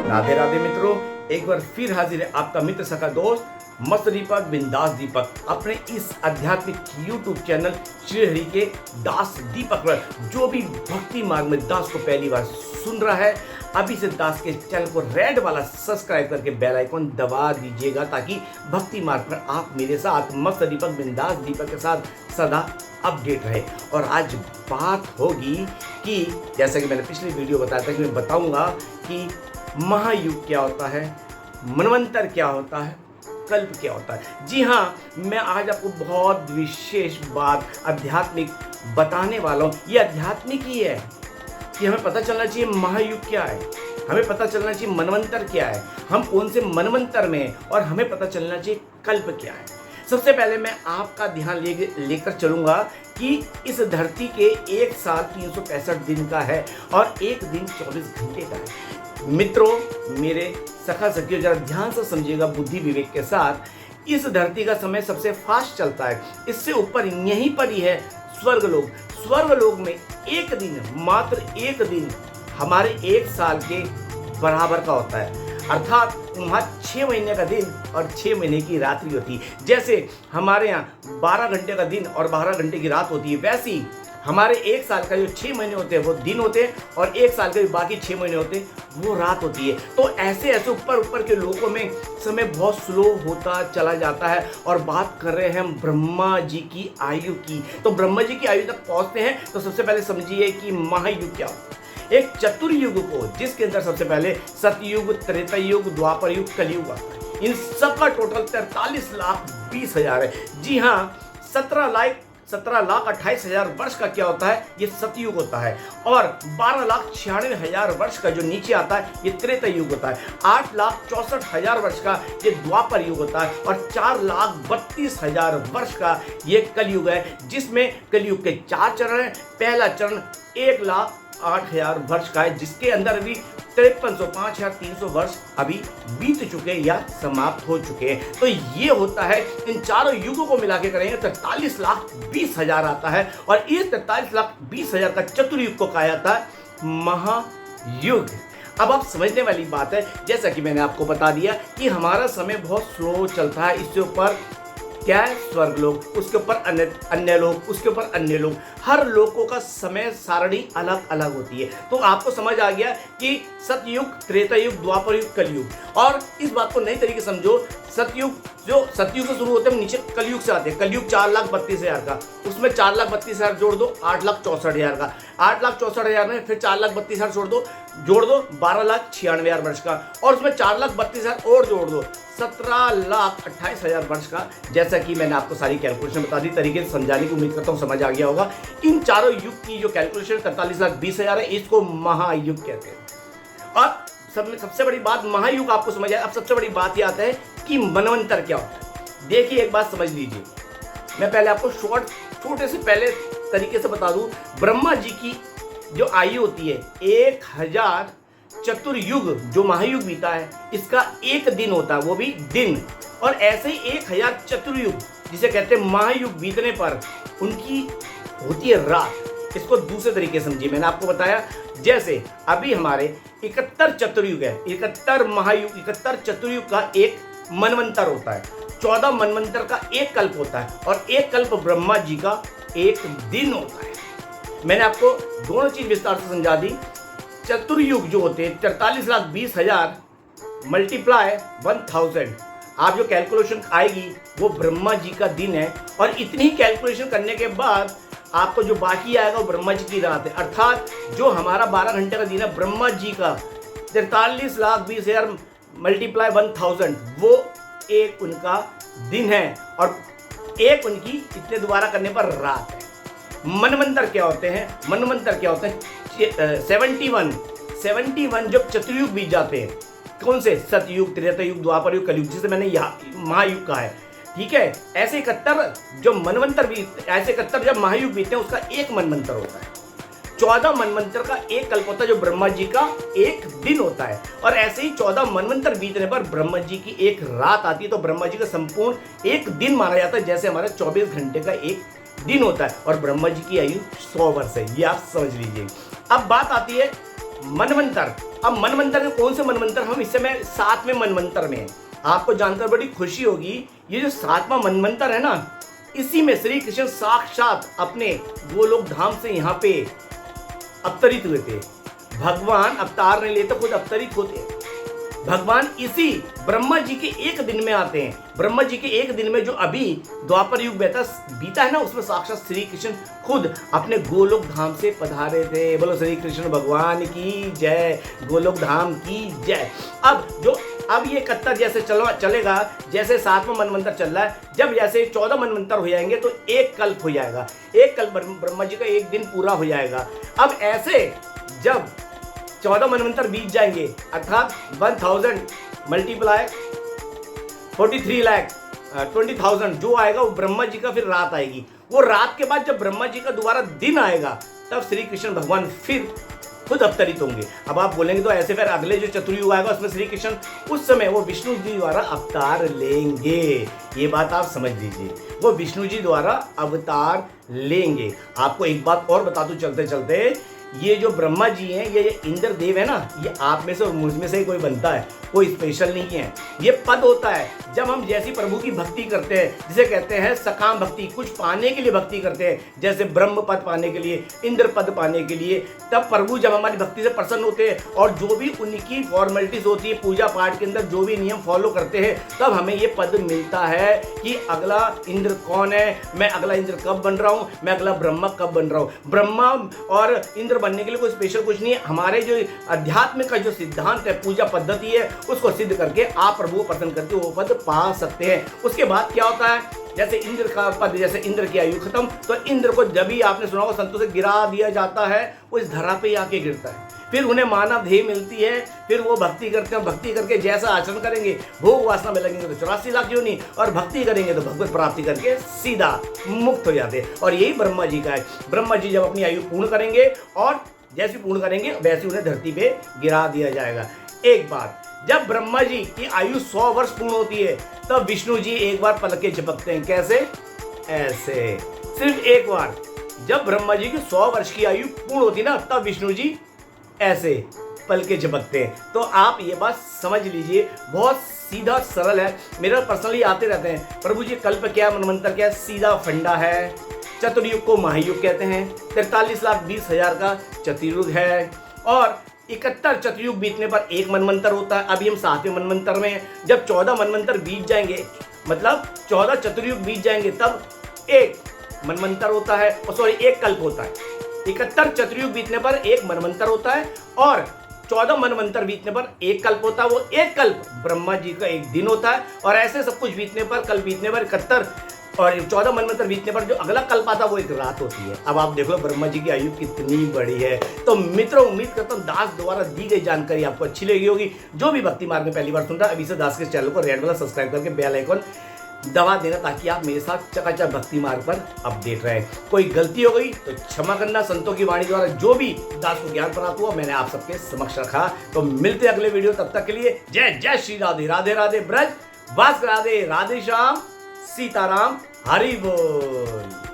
राधे राधे मित्रों, एक बार फिर हाजिर है आपका मित्र सखा दोस्त मस्त दीपक बिंदास दीपक अपने इस आध्यात्मिक यूट्यूब चैनल श्रीहरि के दास दीपक पर। जो भी भक्ति मार्ग में दास को पहली बार सुन रहा है, अभी से दास के चैनल को रेड वाला सब्सक्राइब करके बेल आइकन दबा दीजिएगा, ताकि भक्ति मार्ग पर आप मेरे साथ मस्त दीपक बिंदास दीपक के साथ सदा अपडेट रहे। और आज बात होगी कि जैसा कि मैंने पिछली वीडियो बताया था कि मैं बताऊंगा कि महायुग क्या होता है, मनवंतर क्या होता है, कल्प क्या होता है। जी हाँ, मैं आज आपको बहुत विशेष बात आध्यात्मिक बताने वाला हूँ। ये आध्यात्मिक ही है कि हमें पता चलना चाहिए महायुग क्या है, हमें पता चलना चाहिए मनवंतर क्या है, हम कौन से मनवंतर में हैं, और हमें पता चलना चाहिए कल्प क्या है। सबसे पहले मैं आपका ध्यान लेकर चलूंगा कि इस धरती के एक साल 365 दिन का है और एक दिन 24 घंटे का है। मित्रों, मेरे सखा सखियों, जरा ध्यान से समझिएगा बुद्धि विवेक के साथ। इस धरती का समय सबसे फास्ट चलता है। इससे ऊपर यहीं पर ही है स्वर्गलोक। स्वर्गलोक में एक दिन, मात्र एक दिन हमारे एक साल के बराबर का होता है। अर्थात वहाँ 6 महीने का दिन और 6 महीने की रात्रि होती है। जैसे हमारे यहाँ 12 घंटे का दिन और 12 घंटे की रात होती है, वैसे ही हमारे एक साल का जो 6 महीने होते हैं वो दिन होते हैं, और एक साल के जो बाकी 6 महीने होते हैं वो रात होती है। तो ऐसे ऐसे ऊपर के लोगों में समय बहुत स्लो होता चला जाता है। और बात कर रहे हैं हम ब्रह्मा जी की आयु की। तो ब्रह्मा जी की आयु तक पहुँचते हैं तो सबसे पहले समझिए कि महायुग क्या होता है। एक चतुर्युग को, जिसके अंदर सबसे पहले सतयुग, त्रेता युग, द्वापर युग, कलयुग आता है। इन सब का टोटल 43,20,000 है। जी हाँ, 17,28,000 वर्ष का क्या होता है, ये सतयुग होता है। और 12,96,000 वर्ष का जो नीचे आता है ये त्रेता युग होता है। 8,64,000 वर्ष का ये द्वापर युग होता है। और 4,32,000 वर्ष का ये कलयुग है, जिसमें कलयुग के 4 चरण हैं। पहला चरण 1,08,000 वर्ष का है, जिसके अंदर अभी 53,05,300 वर्ष अभी बीत चुके या समाप्त हो चुके हैं। तो ये होता है, इन चारों युगों को मिला के करेंगे तो 43,20,000 आता है। और इस 43,20,000 का चतुर्युग को कहा जाता है महायुग। अब आप समझने वाली बात है, जैसा कि मैंने आपको बता दिया कि हमारा समय बहुत स्लो चलता है। इससे ऊपर क्या है, स्वर्गलोक, उसके ऊपर अन्य लोग, उसके ऊपर अन्य लोग। हर लोगों का समय सारणी अलग अलग होती है। तो आपको समझ आ गया कि सतयुग, त्रेता युग, द्वापर युग, कलयुग। और इस बात को नई तरीके समझो, सतयुग जो सतयुग से शुरू होते हैं, नीचे कलयुग से आते हैं। कलयुग 4,32,000 का, उसमें 4,32,000 जोड़ दो, 8,64,000 का। 8,64,000 में फिर 4,32,000 जोड़ दो 12,96,000 वर्ष का। और उसमें 4,32,000 और जोड़ दो, 17,28,000 वर्ष का। जैसा कि मैंने आपको सारी कैलकुलेशन बता दी, तरीके से समझाने की उम्मीद करता हूँ समझ आ गया होगा। इन चारों युग की जो कैलकुलेशन 43,20,000 है, इसको महायुग कहते हैं। और सबसे बड़ी बात महायुग आपको समझ आया। अब सबसे बड़ी बात यह आता है कि मनवंतर क्या होता है। देखिए, एक बात समझ लीजिए, मैं पहले आपको छोटे से पहले तरीके से बता दूं। ब्रह्मा जी की जो आयु होती है 1,000 चतुर्युग, जो महायुग बीता है, इसका एक दिन होता है, वो भी दिन। और ऐसे ही 1,000 चतुर्युग, जिसे कहते हैं महायुग, बीतने पर उनकी होती है रात। इसको दूसरे तरीके से समझिए, मैंने आपको बताया जैसे अभी हमारे 71 चतुर्युग है, 71 महायुग, 71 चतुर्युग का एक मनवंतर होता है। 14 मनवंतर का एक कल्प होता है। और एक कल्प ब्रह्मा जी का एक दिन होता है। मैंने आपको दोनों चीज विस्तार से समझा दी। चतुर्युग जो होते हैं 43,20,000 मल्टीप्लाई 1000, आप जो कैलकुलेशन आएगी वो ब्रह्मा जी का दिन है। और इतनी कैलकुलेशन करने के बाद आपको जो बाकी आएगा वो ब्रह्मा जी की रात है। अर्थात जो हमारा 12 घंटे का दिन है, ब्रह्मा जी का 43,20,000 मल्टीप्लाई 1000, वो एक उनका दिन है। और एक उनकी इतने दोबारा करने पर रात है। मनवंतर क्या होते हैं, मनवंतर क्या होते हैं, 71 जब चतुर्युग बीत जाते हैं, कौन से, सतयुग, त्रेता युग, द्वापर युग, कलयुग, जिसे मैंने यहाँ महायुग कहा है, ठीक है। ऐसे 71 जो मनवंतर ऐसे 71 जब महायुग बीतते हैं, उसका एक मनवंतर होता है। 14 मनवंतर का एक कल्प होता है, जो ब्रह्मा जी का एक दिन होता है। और ऐसे ही 14 मनवंतर बीतने पर ब्रह्मा जी की एक रात आती है। तो ब्रह्मा जी का संपूर्ण एक दिन माना जाता है, जैसे हमारा 24 घंटे का एक दिन होता है। और ब्रह्मा जी की आयु 100 वर्ष है, ये आप समझ लीजिए। अब बात आती है मनवंतर। अब मनवंतर में कौन से मनवंतर, हम इस समय 7वें मनवंतर में हैं। आपको जानकर बड़ी खुशी होगी, ये जो 7वां मनवंतर है ना, इसी में श्री कृष्ण साक्षात अपने गोलोक धाम से यहाँ पे अवतरित हुए थे। भगवान अवतार नहीं लेते, खुद अवतरित होते हैं। भगवान इसी ब्रह्मा जी के एक दिन में आते हैं। ब्रह्मा जी के एक दिन में जो अभी द्वापर युग बीता है ना, उसमें साक्षात श्री कृष्ण खुद अपने गोलोक धाम से पधारे थे। बोलो श्री कृष्ण भगवान की जय, गोलोक धाम की जय। अब ये 71 जैसे चलेगा, जैसे 7वां मनवंतर चल रहा है, जब जैसे 14 मनवंतर हो जाएंगे तो एक कल्प हो जाएगा। एक कल्प ब्रह्मा जी का एक दिन पूरा हो जाएगा। अब ऐसे जब 14 मनवंतर बीत जाएंगे, अर्थात 1000 मल्टीप्लाई 43 लाख 20,000 जो आएगा वो ब्रह्मा जी का फिर रात आएगी। वो रात के बाद जब ब्रह्मा जी का दोबारा दिन आएगा, तब श्री कृष्ण भगवान फिर खुद अवतरित होंगे। अब आप बोलेंगे तो ऐसे फिर अगले जो चतुर्युग आएगा उसमें श्री कृष्ण उस समय वो विष्णु जी द्वारा अवतार लेंगे। ये बात आप समझ लीजिए, वो विष्णु जी द्वारा अवतार लेंगे। आपको एक बात और बता दूं चलते चलते, ये जो ब्रह्मा जी हैं, ये इंद्र देव है ना, ये आप में से और मुझ में से ही कोई बनता है, कोई स्पेशल नहीं है। ये पद होता है जब हम जैसी प्रभु की भक्ति करते हैं, जिसे कहते हैं सकाम भक्ति, कुछ पाने के लिए भक्ति करते हैं, जैसे ब्रह्म पद पाने के लिए, इंद्र पद पाने के लिए, तब प्रभु जब हमारी भक्ति से प्रसन्न होते हैं और जो भी उनकी फॉर्मेलिटीज होती है पूजा पाठ के अंदर, जो भी नियम फॉलो करते हैं, तब हमें ये पद मिलता है कि अगला इंद्र कौन है, मैं अगला इंद्र कब बन रहा हूँ, मैं अगला ब्रह्मा कब बन रहा हूँ। ब्रह्मा और इंद्र बनने के लिए कोई स्पेशल कुछ नहीं है। हमारे जो अध्यात्म का जो सिद्धांत है, पूजा पद्धति है, उसको सिद्ध करके आप प्रभु को प्रसन्न करके वो पद पा सकते हैं। उसके बाद क्या होता है, जैसे इंद्र का पद, जैसे इंद्र की आयु खत्म, तो इंद्र को जब भी आपने सुना होगा संतों से गिरा दिया जाता है, वो इस धरा पे ही आके गिरता है। फिर उन्हें मानव देह मिलती है, फिर वो भक्ति करते हैं। भक्ति करके जैसा आचरण करेंगे, भोग वासना में लगेंगे तो 84 लाख योनि, और भक्ति करेंगे तो भगवत प्राप्ति करके सीधा मुक्त हो जाते हैं। और यही ब्रह्मा जी का है। ब्रह्मा जी जब अपनी आयु पूर्ण करेंगे और जैसी पूर्ण करेंगे वैसे उन्हें धरती पे गिरा दिया जाएगा। एक बार जब ब्रह्मा जी की आयु 100 वर्ष पूर्ण होती है, तब विष्णु जी एक बार पलके झपकते हैं। कैसे? ऐसे, सिर्फ एक बार। जब ब्रह्मा जी की 100 वर्ष की आयु पूर्ण होती ना, तब विष्णु जी ऐसे पलके झपकते हैं। तो आप ये बात समझ लीजिए, बहुत सीधा सरल है। मेरा पर्सनली आते रहते हैं, प्रभु जी कल्प क्या, मनवंतर क्या, सीधा फंडा है। चतुर्युग को महायुग कहते हैं। 43,20,000 का चतुर्युग है, और 71 चतुर्युग बीतने पर एक मनवंतर होता है। अभी हम 7वें मनवंतर में हैं। जब 14 मनवंतर बीत जाएंगे, मतलब 14 चतुर्युग बीत जाएंगे, तब एक मनवंतर होता है, सॉरी एक कल्प होता है। 71 चतुर्युग बीतने पर एक मनवंतर होता है, और 14 मनवंतर बीतने पर एक कल्प होता है। वो एक कल्प ब्रह्मा जी का एक दिन होता है, और ऐसे सब कुछ बीतने पर, कल्प बीतने पर 71 और 14 मनवंतर बीतने पर जो अगला कल्प आता है वो एक रात होती है। अब आप देख लो ब्रह्मा जी की आयु कितनी बड़ी है। तो मित्रों, उम्मीद करता हूँ दास द्वारा दी गई जानकारी आपको अच्छी लगी होगी। जो भी भक्ति मार्ग में पहली बार सुनता है, अभी से दास के चैनल को रेड वाला सब्सक्राइब करके बेल आइकन दबा देना, ताकि आप मेरे साथ चकाचक भक्ति मार्ग पर अपडेट रहें। कोई गलती हो गई तो क्षमा करना। संतों की वाणी द्वारा जो भी दास को ज्ञान प्राप्त हुआ, मैंने आप सबके समक्ष रखा। तो मिलते अगले वीडियो, तब तक के लिए जय जय श्री राधे। राधे राधे ब्रज, वास राधे, राधे श्याम, सीताराम, हरि बोल।